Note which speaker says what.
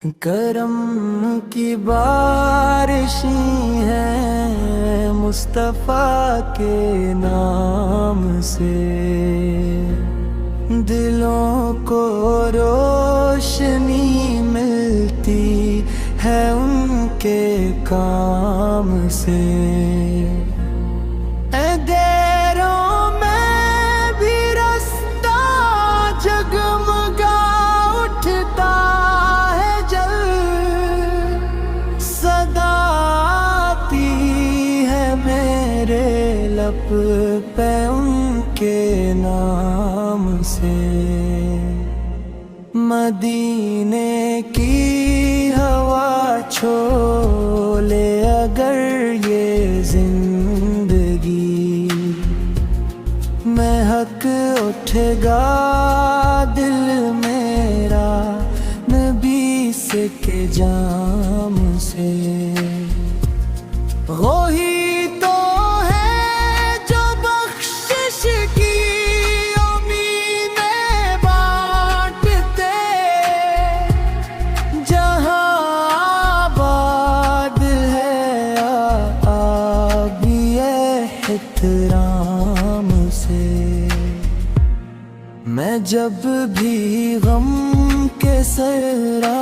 Speaker 1: करम की बारिशें हैं मुस्तफ़ा के नाम से, दिलों को रोशनी मिलती है उनके काम से। अंधेरों में भी रास्ता जगमगा उठता है जल, सदा आती है मेरे लब पे उनके नाम से। मदीने की हवा छोले अगर ये जिंदगी, महक उठेगा दिल मेरा नबी से के जाम से। वो ही तो है जो बख्शिश की उम्मीदें बांटते, जहां आबाद है आबी एहतराम से। मैं जब भी गम के सहरा